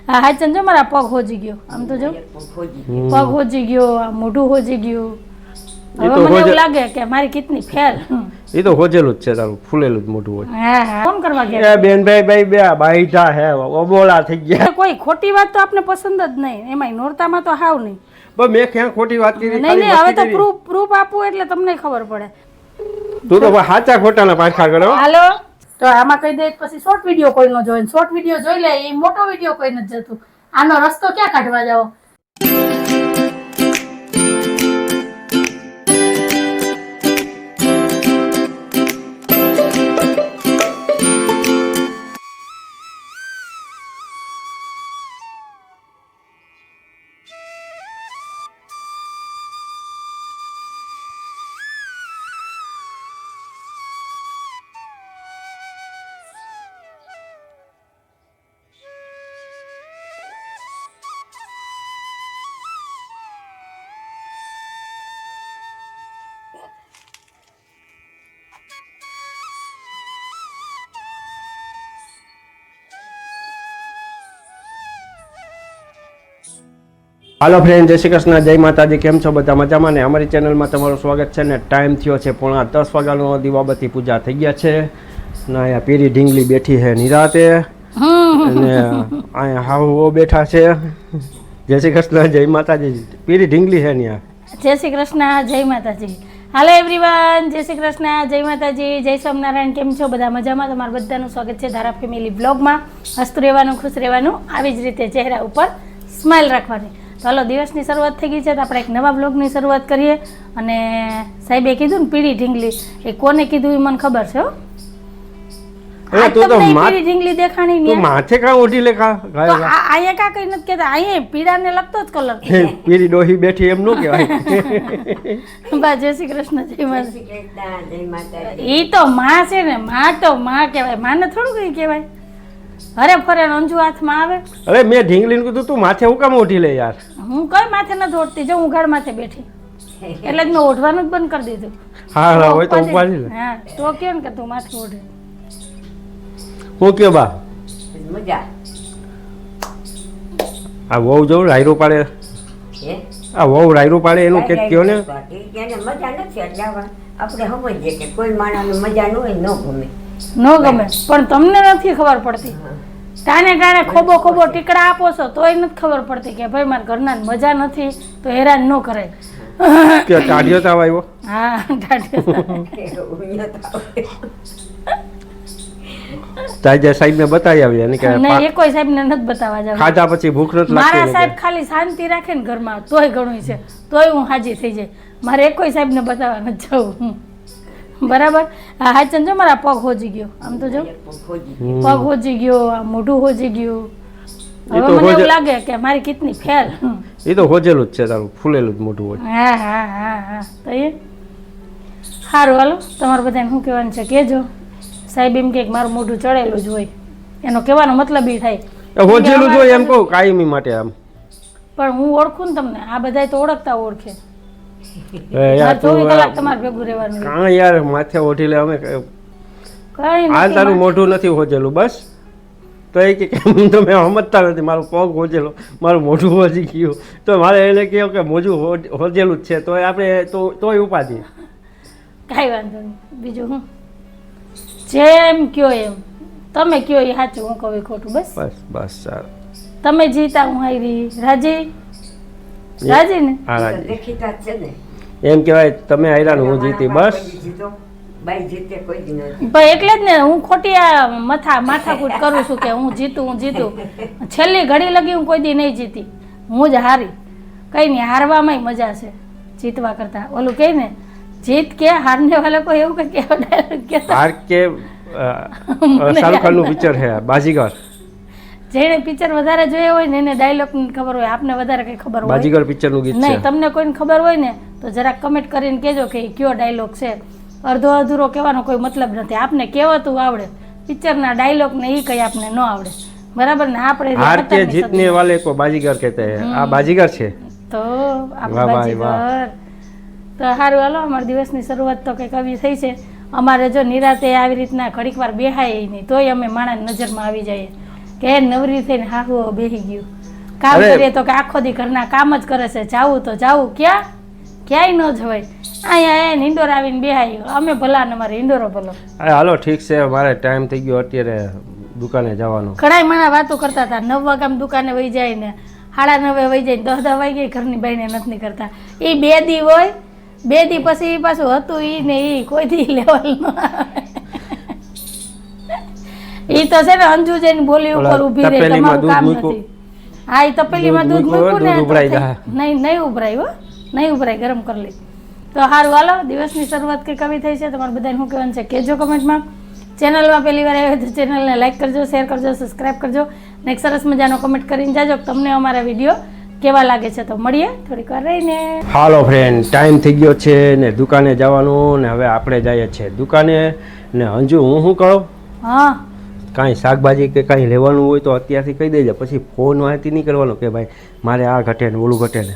હા હા ચંજો મારા પગ હોજી ગયો આમ તો જો પગ હોજી ગયો આ મોઢું હોજી ગયું હવે મને એવું લાગે કે મારી કિડની ફેલ એ તો હોજેલું જ છે તારું ફૂલેલું જ મોઢું હોય હા હા ફોન કરવા ગયા એ બેનભાઈ બે બાઈઠા હે ઓબોલા થઈ ગયા કોઈ ખોટી વાત તો આપને પસંદ જ નહીં એમાંય નોરતામાં તો હાવ નહીં બસ મેં ક્યાં ખોટી વાત કરી નહીં નહીં હવે તો પ્રૂફ આપવું એટલે તમને ખબર પડે તું તો સાચા ખોટાના પાછા કરો હાલો તો આમાં કહી દે પછી શોર્ટ વિડીયો કોઈ ન જોઈ શોર્ટ વિડીયો જોઈ લે એ મોટો વિડીયો કોઈ નથી જતું આનો રસ્તો ક્યાં કાઢવા જાવ હાલો ફ્રેન્ડ, જય શ્રી કૃષ્ણ, જય માતાજી. કેમ છો બધા? મજામાં ને? અમારી ચેનલમાં તમારું સ્વાગત છે ને. ટાઈમ થયો છે 9:30 વાગ્યાનો. દીવાબત્તી પૂજા થઈ ગયા છે ને અહીંયા પીરી ઢીંગલી બેઠી છે નિરાતે અને અહીંયા હાહુઓ બેઠા છે. જય શ્રી કૃષ્ણ, જય માતાજી. પીરી ઢીંગલી છે ત્યાં. જય શ્રી કૃષ્ણ, જય માતાજી. હાલો એવરીવન, જય શ્રી કૃષ્ણ, જય માતાજી, જય સ્વામિનારાયણ. કેમ છો બધા? મજામાં? તમારું બધાનું સ્વાગત છે ધારા ફેમિલી બ્લોગમાં. હસતું રહેવાનું, ખુશ રહેવાનું, આવી જ રીતે ચહેરા ઉપર સ્માઇલ રાખવાની. ચાલો, દિવસની શરૂઆત થઈ ગઈ છે તો આપણે એક નવા બ્લોગની શરૂઆત કરીએ. અને સાહેબે કીધું ને પીળી ઢીંગલી, એ કોને કીધું એ મને ખબર છે. પીળી ઢીંગલી દેખાણી ને માથે કા ઓઢી લે કા અહીંયા કા કઈ નથી કેતા, અહીંયા પીળાને લગતો જ કલર પીળી ડોહી બેઠી એમ નો કહેવાય. બા જય શ્રી કૃષ્ણ, જય માતાજી. ઈ તો માં છે ને, માં તો માં કહેવાય, માને થોડું કઈ કહેવાય. અરે ફરે અંજુ હાથમાં આવે. અરે મેં ઢીંગલીને કીધું તું માથે હું કામ ઓઢી લે યાર. હું કઈ માથે નથી ઓઢતી, જો હું ઘર માથે બેઠી એટલે જ મેં ઓઢવાનું જ બંધ કરી દીધું. હા હોય તો ઉપાડી લે. હા તો કેમ ને કે તું માથે ઓઢે. હું કયો બા મજા આ વહુ જવું રાયરો પાડે, આ વહુ રાયરો પાડે એનું કે કયો ને. એને મજા નથી એટલે આપણે સમજીએ કે કોઈ માણસને મજા ન હોય, ન ગમે ન ગમે, પણ તમને નથી ખબર પડતી. કાને કાને ખોબો ખોબો ટીકડા આપો છો તોય નથી ખબર પડતી કે ભાઈ મારા ઘરના મજા નથી તો હેરાન ન કરે. કે ટાઢિયો તાવ આવ્યો? હા ટાઢિયો તાજા સાહેબ ને બતાવી આવી અને કે નહીં, એ કોઈ સાહેબ ને નથી બતાવવા જાવ. ખાધા પછી ભૂખ નથી લાગતી. મારા સાહેબ ખાલી શાંતિ રાખે ને ઘરમાં તોય ઘણું છે, તોય હું હાજી થઈ જાય. મારે કોઈ સાહેબ ને બતાવવા નથી જવું. બરાબર. હા ચંજો મારા પગ હોજી ગયો આમ તો જો પગ હોજી ગયો, આ મોઢું હોજી ગયું. હવે મને એવું લાગે કે મારી કિડની ફેલ. એ તો હોજેલું જ છે તારું ફૂલેલું જ મોઢું હોય. હા હા હા હા તો એ સારું. હાલો તમારે બધાને શું કહેવાનું છે કહેજો. સાહેબ એમ કે મારું મોઢું ચડેલું જ હોય, એનો કહેવાનો મતલબ એ થાય હોજેલું જ હોય એમ કહું કાયમી માટે. આમ પણ હું ઓળખું ને તમને, આ બધા તો ઓળખતા ઓળખે. યાર માથે ઓઢી લે અમે હાલ તારું મોઢું નથી હોજેલું બસ. તો એ કે તમે સમજતા નથી, મારું પગ હોજેલો, મારું મોઢું હોજી ગયું. તો મારે એને કહ્યું કે મોઢું હોજેલું જ છે તો આપણે તોય ઉપાધિ. કાંઈ વાંધો નહીં. બીજું હું જેમ કયો એમ તમે કયો એ સાચું, હું કહું ખોટું. બસ બસ બસ સારું. તમે જીતા હું હારી. રાજી? રાજી ને? હા રાજી. દેખીતા છે ને એમ કહેવાય તમે હાર્યા ને હું જીતી. બસ બાઈ જીતે કોઈ દી નથી. પણ એટલે જ ને હું ખોટી આ માથાકૂટ કરું છું કે હું જીતું. છેલ્લી ઘડી લગી હું કોઈ દી નહીં જીતી, હું જ હારી. કઈ નહીં, હારવામાં મજા છે જીતવા કરતા. ઓલું કઈ ને જીત કે હારને વાળા કોઈ એવું કઈ હાર કે શાહરુખ ખાન નું પિક્ચર છે બાજીગર. જેને પિક્ચર વધારે જોયા હોય ને એને ડાયલોગ ખબર હોય, આપને વધારે કઈ ખબર હોય. બાજીગર પિક્ચર નું ગીત છે. નહીં તમને કોઈને ખબર હોય ને તો જરાક કમેન્ટ કરીને કહેજો કે કયો ડાયલોગ છે. અડધો અધૂરો કહેવાનો કોઈ મતલબ નથી. આપને કહેવાતું આવડે, પિક્ચરના ડાયલોગ ને એ કઈ આપને ન આવડે. બરાબર ને? આપણે હાર કે જીતને વાલે કો બાજીગર કહેતે હે. આ બાજીગર છે તો આપણે બાજીગર. તો સારું હાલો, અમારા દિવસની શરૂઆત તો કંઈક આવી થઈ છે. અમારે જો નિરાતે આવી રીતના ઘડીક વાર બેહાય નહીં તોય અમે માણસ નજરમાં આવી જઈએ. કે નવરી થઈને હાહુ બેસી ગયું કામ અરે. કરીએ તો કે આખો દી ઘરના કામ જ કરે છે જાવું તો જાવું ક્યાંય ન જવાય અહીંયા એ ઇન્ડોર આવીને બેહાયું અમે ભલા ને મારે ઇન્ડોરો ભલો અરે હાલો ઠીક છે મારે ટાઈમ થઈ ગયો અત્યારે દુકાને જવાનો. ઘણાય માણા વાતો કરતા હતા 9 વાગ્યામાં દુકાને વહી જાય ને 9:30 વહી જાય 10 વાગે ઘરની બાઈને નથી નીકળતા એ 2 દી હોય 2 દી પછી ઈ પાછું હતું ઈ ને ઈ કોઈ દી લેવલ નો ઈ તો છે ને અંજુ જઈને બોલી ઉપર ઊભી રહે તપેલીમાં તમારું કામ દૂધ મૂક્યું. નથી હા ઈ તપેલીમાં દૂધ દૂધ મૂક્યું ને દૂધ ઉભરાઈ તો જાય. નહીં ઉભરાય હો નહીં ઉભરાય ગરમ કરી લે તો સારું હાલો દિવસની શરૂઆત કંઈક આવી થઈ છે તમારે બધાને શું કહેવાનું છે કહેજો કમેન્ટમાં ચેનલમાં પહેલી વાર આવ્યો તો ચેનલને લાઈક કરજો શેર કરજો સબસ્ક્રાઈબ કરજો ને એક સરસ મજાનો કમેન્ટ કરીને જાજો કે તમને અમારા વિડીયો કેવા લાગે છે તો મળીએ થોડીક વાર રહીને હાલો ફ્રેન્ડ ટાઈમ થઈ ગયો છે ને દુકાને જવાનું ને હવે આપણે જઈએ છીએ દુકાને ને અંજુ હું શું કહું હા કાંઈ શાકભાજી કે કાંઈ લેવાનું હોય તો અત્યારથી કહી દેજે પછી ફોન વાંચી નહીં કરવાનો કે ભાઈ મારે આ ઘટે ને ઓલું ઘટે ને.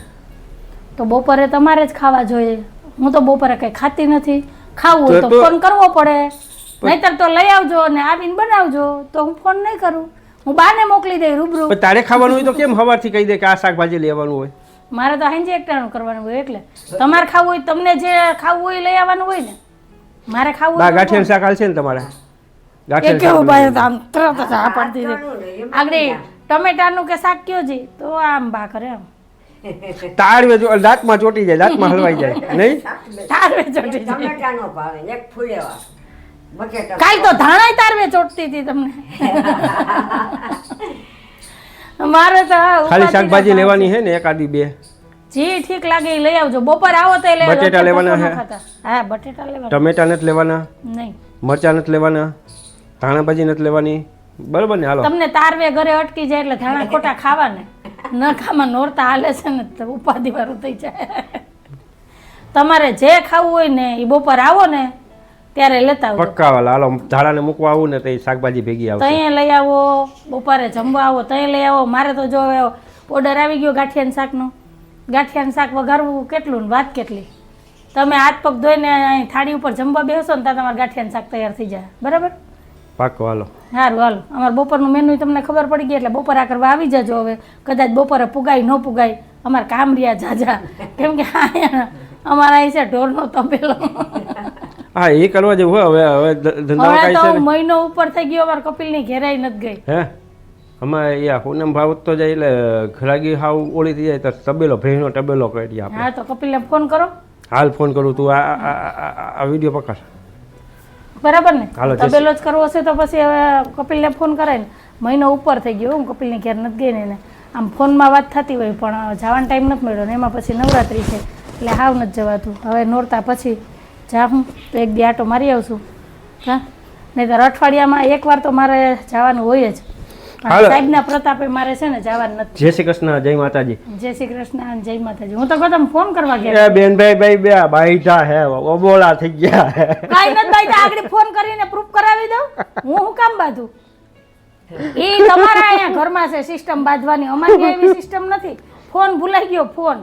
તો બપોરે તમારે જ ખાવા જોઈએ હું તો બપોરે કંઈ ખાતી નથી ખાવું હોય તો તો- ફોન કરવો પડે નહીતર તો લઈ આવજો ને આવીને બનાવજો તો હું ફોન નહીં કરું હું બાને મોકલી દઈ રૂબરૂ પણ તારે ખાવાનું હોય તો કેમ સવારથી કહી દે કે આ શાકભાજી લેવાનું હોય. મારે તો હાંજે એકટાણું કરવાનું હોય એટલે તમારે ખાવું હોય તમને જે ખાવું હોય એ લઈ આવવાનું હોય ને મારે ખાવું બા હોય તો ગાંઠિયાનું શાક હાલશે ને તમારે એ ગાંઠિયાનું કેવું શાક ભાઈ તો આમ તરત જ હા પાડતી હતી આગળ ટમેટાનું કે શાક કયો જી તો આમ બા કરે આમ તાળવે જો દાંતમાં ચોટી જાય દાંતમાં હલવાઈ જાય નહીં. તારવે ચોટી જાય ટમેટાનો ભાવે એક ફૂલેવા બટેટા કાલ તો ધાણાય તારવે ચોટતી હતી તમને મારે તો ખાલી ઉપાધિ શાકભાજી ના લેવાની છે ને એકાદી બે જી ઠીક લાગે એ લઈ આવજો બપોર આવો તો લઈ આવજો. બટેટા લેવાના બપોર ન હે? ખાતા. હા બટેટા લેવાના ટમેટા નથી લેવાના નહીં મરચાં નથી લેવાના ધાણા ભાજી નથી લેવાની બરોબર ને હાલો તમને તારવે ઘરે અટકી જાય એટલે ધાણા ખોટા ખાવા ને ન ખામાં નોરતા હાલે છે ને તો ઉપાધિ વાળું થઈ જાય તમારે જે ખાવું હોય ને એ બપોર આવો ને ત્યારે લેતા આવજો પક્કા વાલા હાલો ધાણાને મૂકવા આવું ને તો એ શાકભાજી ભેગી આવશે. તઈએ લઈ આવો બપોરે જમવા આવો તઈએ લઈ આવો મારે તો જો ઓર્ડર આવી ગયો ગાંઠિયાનું શાકનો ગાંઠિયાનું શાક વઘારવું કેટલું ને વાત કેટલી તમે હાથ પગ ધોઈને અહીં થાળી ઉપર જમવા બેસો ને ત્યાં તમારે ગાંઠિયાનું શાક તૈયાર થઈ જાય બરાબર પાક્કો હાલો. સારું હાલો અમારે બપોરનું મેનુ તમને ખબર પડી ગઈ એટલે બપોરા કરવા આવી જજો હવે કદાચ બપોરે પુગાય ન પુગાય અમારે કામ રહ્યા જાજા કેમ કે અમારા અહીં છે ઢોરનો તપેલો હા એ કરવા જેવું હવે હવે ધંધા હવે કાંઈ તો છે ને મહિનો ઉપર થઈ ગયો અમારે કપિલની ઘેરાઈ નથી ગઈ હે અમારે યા પૂનમ ભાવ તો જાય એટલે ઘરાગી હાવ ઓળી થઈ જાય તો તબેલો ભેંનો તબેલો કરી આપણે. હા તો કપિલને ફોન કરો હાલ ફોન કરું તું આ વિડીયો પકડ. બરાબર ને હાલો, જય તબેલો જ કરવો હશે તો પછી હવે કપિલને ફોન કરાય ને મહિનો ઉપર થઈ ગયો હું કપિલની ઘેર નથી ગઈ ને એને આમ ફોનમાં વાત થતી હોય પણ જવાનો ટાઈમ નથી મળ્યો ને એમાં પછી નવરાત્રી છે એટલે હાવ નથી જવાતું હવે નોરતા પછી જાઉં તો એક દી આટો મારી આવશું હા નહીંતર અઠવાડિયામાં એકવાર તો મારે જવાનું હોય જ હાલો. સાહેબના પ્રતાપે મારે છે ને જવાનું નથી જય શ્રી કૃષ્ણ જય માતાજી. જય શ્રી કૃષ્ણ અને જય માતાજી હું તો કહું તમે ફોન કરવા ગયા એ બેનભાઈ ભાઈ બે બાઈઠા હે ઓબોલા થઈ ગયા હે. કાંઈ નથી ભાઈ આગળ ફોન કરીને પ્રૂફ કરાવી દઉં હું શું કામ બાંધું એ તમારા અહીંયા ઘરમાં છે સિસ્ટમ બાંધવાની અમારી ત્યાં એવી સિસ્ટમ નથી ફોન ભૂલાઈ ગયો ફોન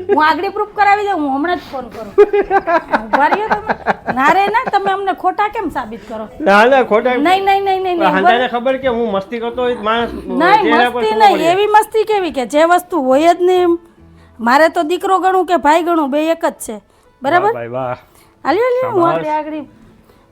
હું આગળ પ્રૂફ કરાવી દઉં હું હમણાં જ ફોન કરું ઉભા રહ્યો તમે ના રે ના તમે અમને ખોટા કેમ સાબિત કરો ના ના ખોટા નહીં નહીં નહીં નહીં નહીં હાંધાને ખબર કે હું મસ્તી કરતો હોય માણસ નહીં ચહેરા પર મસ્તી ખબર નહીં પડે. એવી મસ્તી કેવી કે જે વસ્તુ હોય જ નહીં મારે તો દીકરો ગણું કે ભાઈ ગણું બે એક જ છે બરાબર વાહ ભાઈ વાહ. હાલ્યો હું આગળ આગળ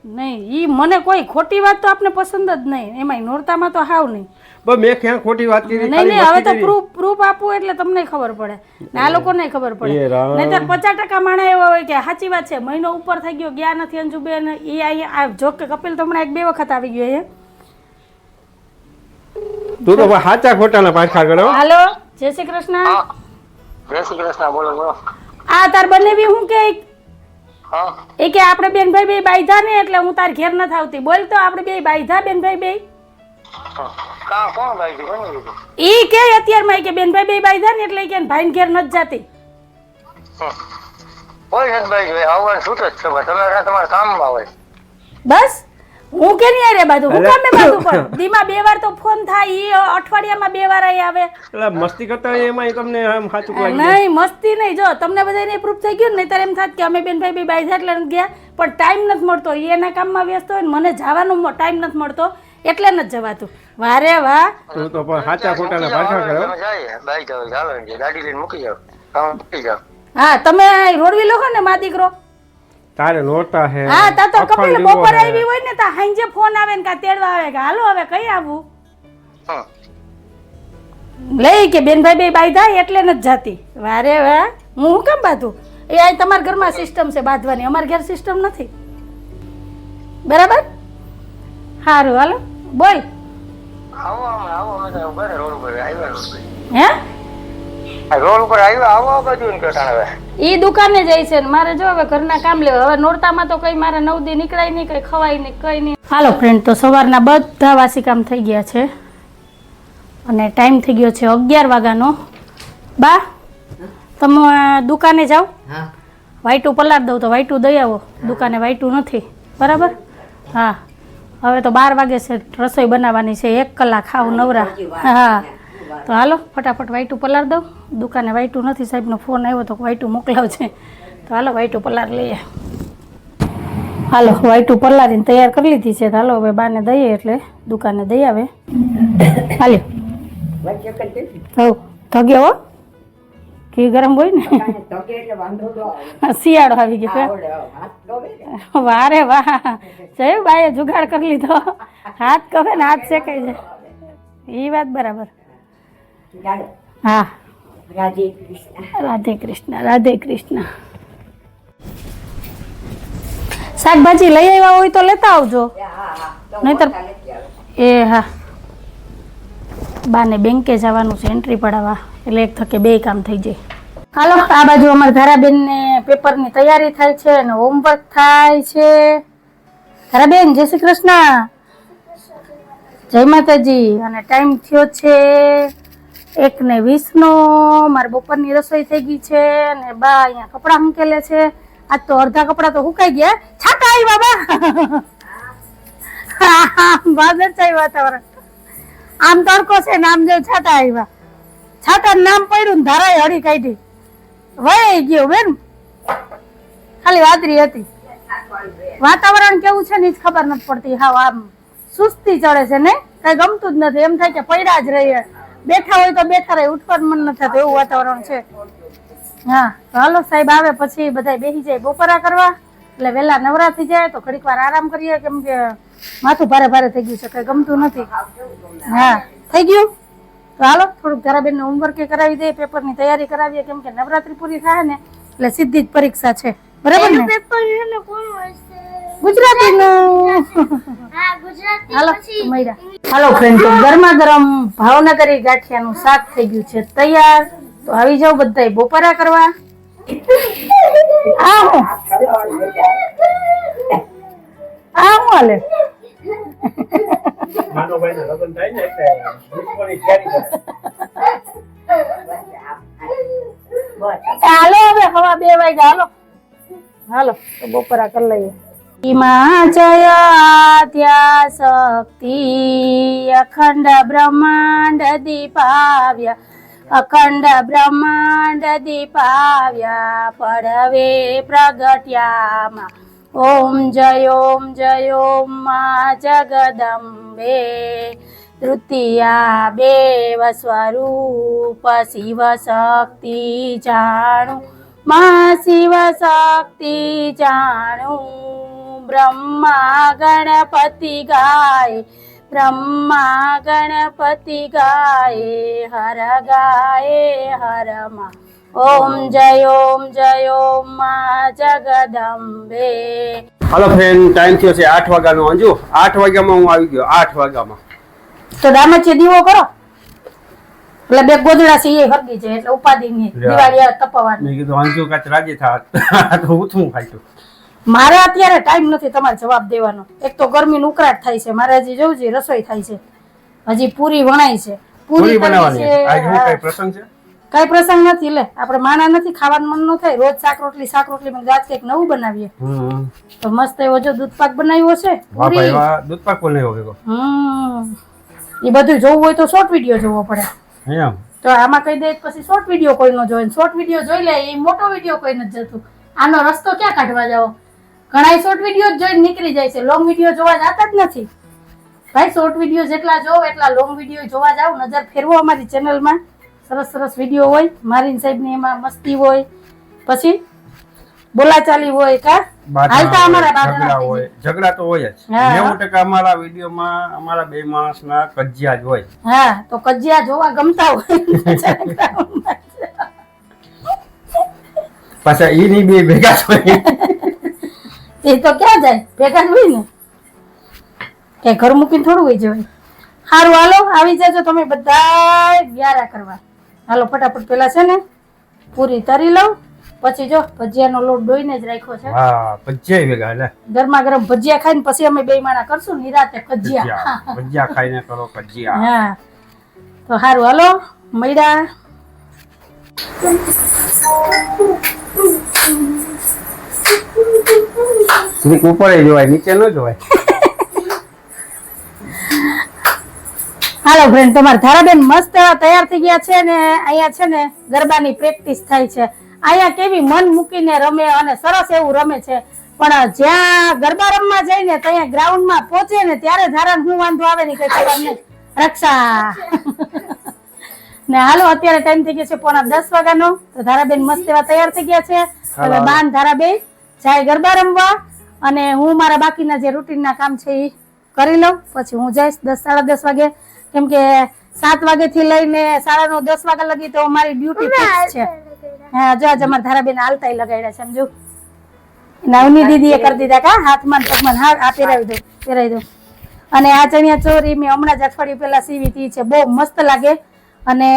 નહીં ઈ મને કોઈ ખોટી વાત તો આપને પસંદ જ નહીં એમાંય નોરતામાં તો હાવ નહીં બસ મેં ક્યાં ખોટી વાત કરી નહીં ખાલી નહીં હવે મસ્તી તો કરી. પ્રૂફ આપવું એટલે તમને ખબર પડે ને આ લોકોને ખબર એ પડે રામ. નહીંતર 50% માણસ એવા હોય કે સાચી વાત છે મહિનો ઉપર થઈ ગયો ગયા નથી અંજુબેન એ અહીંયા જો કે કપિલ તો હમણાં 1-2 વખત આવી ગયો એ તું તો સાચા ખોટાના પાછા કરો. હાલો જય શ્રી કૃષ્ણ જય શ્રી કૃષ્ણ બોલો બોલો આ તાર બનેવી હું કે હા એ કે આપણે બેનભાઈ બે બાયધા ને એટલે હું તાર ઘેર નથી આવતી બોલ તો આપણે બે બાયધા બેનભાઈ બે કા કોણ ભાઈ છે કોણ કીધું ઈ કે અત્યારમાં કે બેનભાઈ બે બાયધા ને એટલે કે ભાઈ ઘેર નથી જાતી કોઈ નથી ભાઈ આવવાનું છૂટ જ છે ભાઈ તમે તમારા કામમાં હોય બસ હું કે નહીં રે બાજુ હું અરે. કામે બાજુ પણ દીમાં 2 વાર તો ફોન થાય ઈ અઠવાડિયામાં 2 વાર અહીં આવે એટલે મસ્તી કરતા હોય એમાં તમને આમ સાચું લાગી જાય. નહીં મસ્તી નહીં જો તમને બધાને પ્રૂફ થઈ ગયું ને નહીંતર એમ થાત કે અમે બેનભાઈ બે બાયધા એટલે નથી ગયા પણ ટાઈમ નથી મળતો ઈ એના કામમાં વ્યસ્ત હોય ને મને જવાનો ટાઈમ નથી મળતો એટલે નથી જવાતું. વારે વાહ. તું તો પણ સાચા ખોટાના ભાષા કરો. તમે જાય બાઈક જાવ ચાલો ને ગાડી લઈને મૂકી જાવ તમે મૂકી જાવ હા તમે રોડવી લો ને મા દીકરો. તારે નોરતા હે. હા તા તો અખંડ કપિલ દીવો બપોર હે. આવી હોય ને તા હાંજે ફોન આવે ને કા તેડવા આવે કે હાલો હવે કઈ આવું હમ. લઈ કે બેનભાઈ બે બાંધા એટલે નથી જાતી. વારે વાહ હું શું કામ બાંધું? એ આ તમારા ઘરમાં સિસ્ટમ છે બાંધવાની, અમારા ઘેર સિસ્ટમ નથી. બરાબર સારું હાલો બોલ. આવો અમે ઘરે રોડ ઉપર આવ્યા રોડ ઉપર હે રોડ ઉપર આવ્યા આવો આ બાજુ ને કટાણ હવે ઈ દુકાને જાય છે ને મારે જો હવે ઘરના કામ લેવા. હવે નોરતામાં તો કઈ મારે 9 દી નીકળાય નહીં, કઈ ખવાય નહીં, કઈ નહીં. હાલો ફ્રેન્ડ, તો સવારના બધા વાસી કામ થઈ ગયા છે અને ટાઈમ થઈ ગયો છે 11 વાગ્યાનો. બા તમે દુકાને જાઓ, વાઈટું પલાળ દઉં તો વાઈટું દઈ આવો. દુકાને વાઈટું નથી બરાબર. હા હવે તો 12 વાગે છે, રસોઈ બનાવવાની છે, 1 કલાક ખાવ નવરા. હા તો હાલો ફટાફટ વાઈટું પલાળ દઉં. દુકાને વાઈટું નથી, સાહેબનો ફોન આવ્યો તો વાઈટું મોકલાવજે. તો હાલો વાઈટું પલાળ લઈએ. હાલો વાઈટું પલાળીને તૈયાર કરી લીધી છે. તો હાલો હવે બાને દઈએ એટલે દુકાને દઈ આવે. હાલે વચ્ચે કરી હવ ધગે હો, ઘી ગરમ હોય ને. ધોકે એટલે વાંધો ન આવે. શિયાળો આવી ગયો. આવડે, હાથ ધોવે ને. વારે વાહ જયું બાએ જુગાડ કરી લીધો. હાથ કહે ને હાથ શેકાઈ જાય. એ વાત બરાબર. ચાલો, હા રાધે કૃષ્ણ. રાધે કૃષ્ણ, રાધે કૃષ્ણ. શાકભાજી લઈ આવ્યા હોય તો લેતા આવજો. હા તો નહીંતર મોટા નથી આવે. એ હા બાને બેંકે જવાનું છે એન્ટ્રી પડાવવા, એટલે એક થકે 2 કામ થઈ જાય. હાલો આ બાજુ અમારા ધારાબેનને પેપરની તૈયારી થાય છે અને હોમવર્ક થાય છે. ધારાબેન જય શ્રી કૃષ્ણ. જય માતાજી. અને ટાઈમ થયો છે 1:20 નો. મારે બપોરની રસોઈ થઈ ગઈ છે અને બા અહીંયા કપડાં મૂકેલે છે. આજ તો અડધા કપડાં તો સુકાઈ ગયા. છાટા આવ્યા બા. વાદળછાયું વાતાવરણ. આમ તડકો છે ને આમ જેવું છાટા આવ્યા. છાટા નામ પડ્યું ને ધારાએ હળી કાઢી વહી ગયો બેન. ખાલી વાદળી હતી. વાતાવરણ કેવું છે ને જ ખબર નથી પડતી. હાવ આમ સુસ્તી ચડે છે ને, કઈ ગમતું જ નથી. એમ થાય કે પડ્યા જ રહીએ, બેઠા હોય તો બેઠા રહે, ઉઠવાનું મન નથી થતું એવું વાતાવરણ છે. હા તો હાલો સાહેબ આવે પછી બધા બેસી જાય બપોરા કરવા, એટલે વહેલા નવરા થઈ જાય તો ઘડીક વાર આરામ કરીએ, કેમ કે માથું ભારે ભારે થઈ ગયું છે, કઈ ગમતું નથી. હા થઈ ગયું. તો હાલો થોડુંક ધારાબેનને હોમવર્ક કરાવી દઈએ, પેપરની તૈયારી કરાવીએ, કેમ કે નવરાત્રી પૂરી થાય ને એટલે સીધી જ પરીક્ષા છે. બરાબર ને? ગુજરાતીનું. હાલો મૈરા. હાલો ફ્રેન્ડ, તો ગરમા ગરમ ભાવનગરી ગાંઠિયાનું શાક થઈ ગયું છે તૈયાર. તો આવી જાવ બધાય બપોરા કરવા. આ હું હાલે માનવભાઈના લગ્ન થાય ને એટલે ભૂખવાની તૈયારી કરે. હાલો હવે હવા 2 વાગ્યા. હાલો હાલો તો બપોરા કરી લઈએ. માં જય આદ્યા શક્તિ અખંડ બ્રહ્માંડ દીપાવ્યા, અખંડ બ્રહ્માંડ દીપાવ્યા, પડવે પ્રગટ્યામાં. ઓમ જય ઓમ માં જગદંબે, તૃતીયા 2 સ્વરૂપ શિવ શક્તિ જાણું, માં શિવ શક્તિ જાણું. બ્રહ્મા ગણપતિ ગાય, બ્રહ્મા ગણપતિ ગાય, હર ગાય હર માં. ઓમ જય ઓમ માં જગદંબે. હાલો ફ્રેન્ડ, ટાઈમ થયો છે 8 વાગ્યાનો. અંજુ 8 વાગ્યામાં હું આવી ગયો. 8 વાગ્યામાં તો દામચી દીવો કરો એટલે 2 ગોદડા છે એ હરગી છે, એટલે ઉપાધિ ની દિવાળી તપવાની. મેં કીધું અંજુ કાચ રાજી થા તો ઉઠું ખાઈશું. મારે અત્યારે ટાઈમ નથી તમારે જવાબ દેવાનો. એક તો ગરમીનું ઉકળાટ થાય છે, મારે હજી જવું છે, રસોઈ થાય છે, હજી પૂરી વણાય છે, પૂરી કરવી બનાવવાની. છે. આજ હું હા. કઈ પ્રસંગ છે? કઈ પ્રસંગ નથી. લે આપણે માણા નથી, ખાવાનું મન ન થાય. રોજ શાક રોટલી મેં આજ કંઈક નવું બનાવીએ. તો મસ્ત એવો જો દૂધ પાક બનાવ્યો છે, વાહ ભાઈ પૂરી. વાહ, દૂધ પાક બનાવ્યો ભેગો. એ બધું જોવું હોય તો શોર્ટ વિડીયો જોવો પડે. એમ તો આમાં કહી દે પછી શોર્ટ વિડીયો કોઈ ન જોવે. શોર્ટ વિડીયો જોઈ લે એ મોટો વિડીયો કોઈ નથી જતું. આનો રસ્તો ક્યાં કાઢવા જાવ? ઘણા શોર્ટ વિડીયો જોઈને નીકળી જાય છે, લોંગ વિડીયો જોવા જતા જ નથી. ભાઈ શોર્ટ વિડીયો જેટલા જોવો એટલા લોંગ વિડીયો જોવા જાવ, નજર ફેરવો અમારી ચેનલમાં. સરસ સરસ વિડીયો હોય, મારીન સાહેબની એમાં મસ્તી હોય, પછી બોલાચાલી હોય કા હાલતા અમારા બાદણા થઈ જાય. ઝઘડા તો હોય જ. હા. 90% અમારા વિડીયોમાં અમારા બે માણસના કજિયા જ હોય. હા, તો કજિયા જોવા ગમતા હોય પાછા ઈ ની બે ભેગા જ હોય. એ તો ક્યાં જાય, ભેગા જ હોય ને, કે ઘર મૂકીને થોડું હોય જવાય. સારું હાલો, આવી જાજો તમે બધા વ્યારા કરવા. હાલો ફટાફટ પેલા છે ને પૂરી તરી લઉં, પછી જો ભજીયાનો લોટ ડોઈને જ રાખ્યો છે. હા, ભજીયા ભેગા એટલે ગરમા ગરમ ભજીયા ખાઈને પછી અમે બે માણા કરશું નિરાતે કજિયા. ભજીયા ખાઈને કરો કજિયા. હા, તો સારું હાલો મળ્યા. ઉપર જોવાય, નીચે ન જોવાય. હાલો ફ્રેન્ડ, તમારા ધારાબેન મસ્ત એવા તૈયાર થઈ ગયા છે ને અહીંયા છે ને ગરબાની પ્રેક્ટિસ થાય છે. અહીંયા કેવી મન મૂકીને રમે અને સરસ એવું રમે છે, પણ જ્યાં ગરબા રમવા જાય ને ત્યાં ગ્રાઉન્ડમાં પહોંચે ને ત્યારે ધારાને શું વાંધો આવે ને કઈ ખબર નહીં. રક્ષા ને હાલો અત્યારે ટાઈમ થઈ ગયો છે 9:45 વાગ્યાનો. તો ધારાબેન મસ્ત એવા તૈયાર થઈ ગયા છે. હવે બાન ધારાબેન જાય ગરબા રમવા અને હું મારા બાકીના જે રૂટીનના કામ છે એ કરી લઉં, પછી હું જઈશ 10 સાડા 10 વાગે, કેમ કે 7 વાગ્યાથી લઈને 9:30 વાગ્યા લગી તો અમારી ડ્યુટી ફિક્સ છે. હા, જો આજે અમારા ધારાબેન હાલતાય લગાડ્યા છે સમજો. નવની દીદીએ કરી દીધા કા હાથમાં પગમાં. હા, આ પહેરાવી દઉં. અને આ ચણિયા ચોરી મેં હમણાં જ અઠવાડિયું પહેલા સીવી હતી છે, બહુ મસ્ત લાગે. અને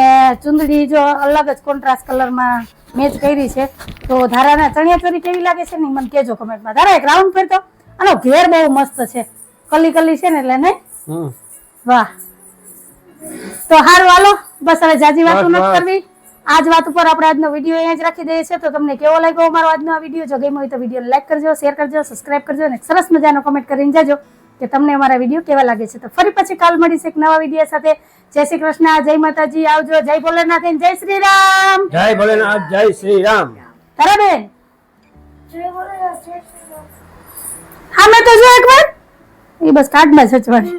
ચુંદડી જો અલગ જ કોન્ટ્રાસ્ટ કલરમાં મેચ કરી છે. તો ધારાના ચણિયા ચોરી કેવી લાગે છે ને મને કહેજો કમેન્ટમાં. ધારા એક રાઉન્ડ ફેરતો, આનો ઘેર બહુ મસ્ત છે, કલી કલી છે ને એટલે નહીં. વાહ, તો હારું હાલો, બસ હવે જાજી વાતો નથી કરવી. આજ વાત ઉપર આપણે આજનો વિડીયો અહીંયા જ રાખી દઈએ છીએ. તો તમને કેવો લાગ્યો અમારો આજનો આ વિડીયો? જો ગમ્યો હોય તો વિડીયો લાઈક કરજો, શેર કરજો, સબસ્ક્રાઇબ કરજો અને સરસ મજાનો કમેન્ટ કરીને જાજો કે તમને અમારા વિડીયો કેવા લાગે છે. તો ફરી પછી કાલ મળીશું એક નવા વિડીયો સાથે. જય શ્રી કૃષ્ણ, જય માતાજી, આવજો, જય ભોલેનાથ, જય શ્રી રામ. જય ભોલેનાથ, જય શ્રી રામ. તારાબેન હા મેં તો જો એકવાર એ બસ કાર્ડમાં સચવાની.